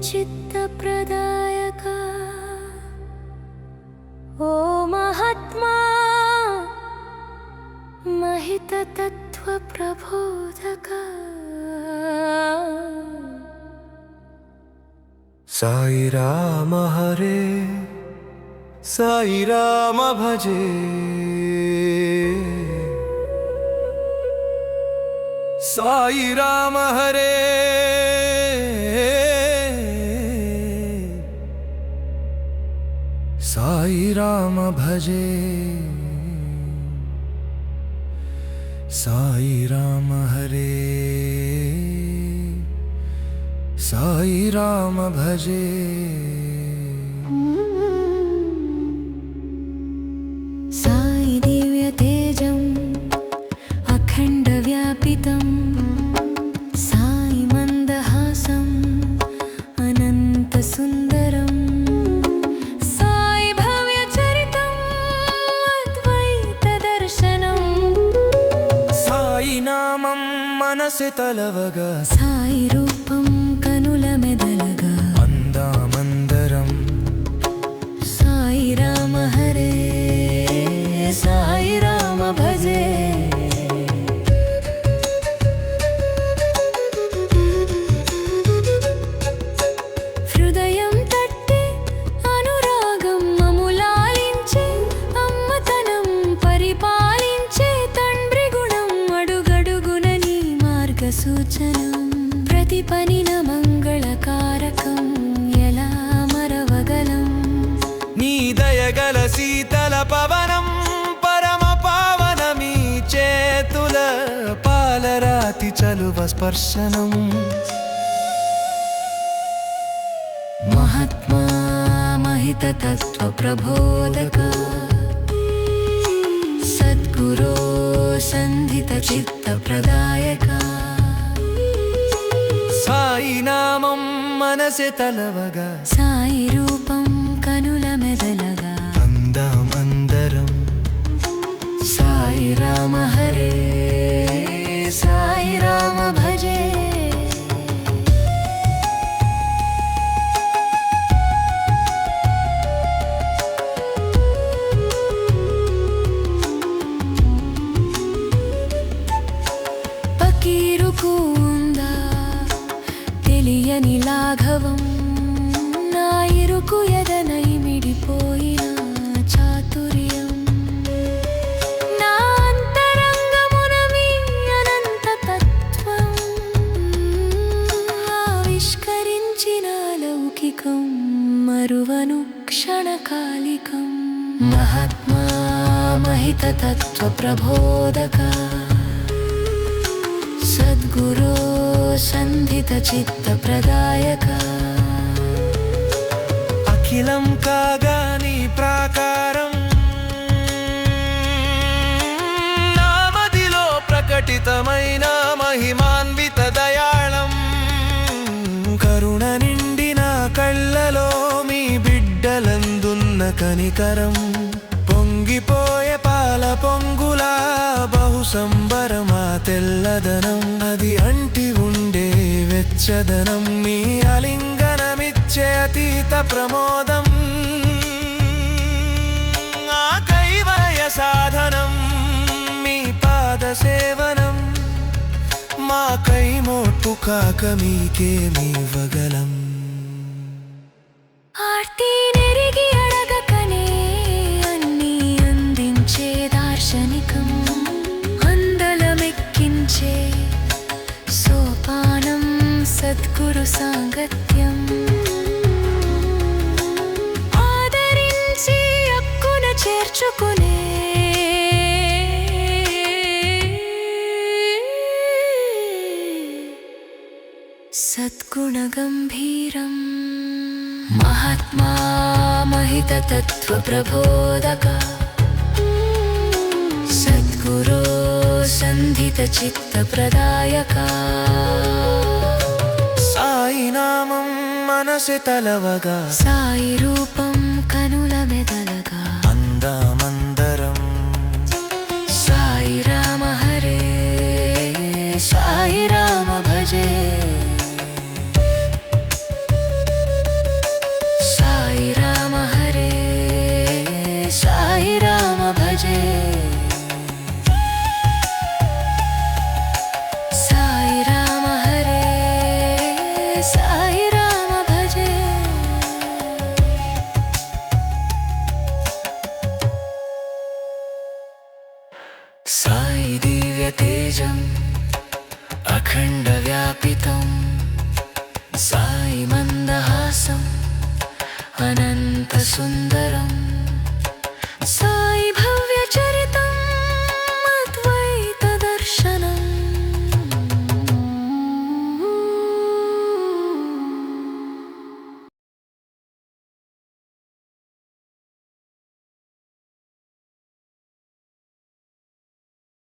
चित्तप्रदायका ओ महात्मा महिततत्त्वप्रबोधका साई राम हरे साई राम भजे साई राम हरे साई राम भजे साई राम हरे साई राम भजे साई दिव्य तेजम् अखंड व्यापितं साई मंदहासम् अनंत सुंदरम् साई भव्य चरितम् अद्वैत दर्शनम् साई नामं मनसि तलवगा साई रूपं कनुल मेदलगा अंदामंदरं साई राम हरे साई राम भजे हृदयं तट्टे अनुरागं ममुलालिंचे अम्मतनं परिपालिंचे तंड्रि गुणं अडुगडुगुन नी मार्गसूचनं प्रति पनिन मंगళकारकं ఎలా మరవగలం నీ దయగల శీతల పవనం పరమ పావనమీ చేతుల పాలరాతి చలువ స్పర్శనం महात्मा महित तत्व प्रबोधक सद्गुरो संधित चित्त प्रदायक సాయి నామం మనసె తలవగా साई रूपं कनुल मेदलगा అందం साई राम हरे साई राम भजे పకీరుకు ఉందా తెలియని లాఘవం నా ఇరుకు ఎదనై మిడిపోయిన చాతుర్యం నా అంతరంగమున మీ అనంత తత్వం ఆవిష్కరించిన లౌకికం మరువను క్షణకాలికం మహాత్మా महित तत्व प्रबोधक सद्गुरो संधित चित्त प्रदायक అఖిలం కాగా నీ ప్రాకారం నామదిలో ప్రకటితమైన మహిమాన్విత దయాళం కరుణ నిండిన కళ్ళలో మీ బిడ్డలందున్న కనికరం పొంగిపోయే పాల పొంగులా బహు సంబరమా తెల్లదనం అది అంటి ఉండే వెచ్చదనం మీ అలింగనమిచ్చే అతీత ప్రమోదం ఆ కైవల్య సాధనం మీ పాద సేవనం మా కైమోట్టు కాక మీకేమివ్వగలం ఆర్తి నెరిగి అడగకనే అన్ని అందించే దార్శనికం అందలమెక్కించే సోపానం సద్గురు సాంగత్యం ఆదరించి అక్కున చేర్చుకునే సద్గుణ గంభీరం महात्मा महित तत्व प्रबोधक सद्गुरो संधित चित्त प्रदायक సాయి నామం మనసె తలవగా साई रूपं कनुल मेदलगा అందమందరం साई राम हरे साई राम भजे అత్యంత సుందరం.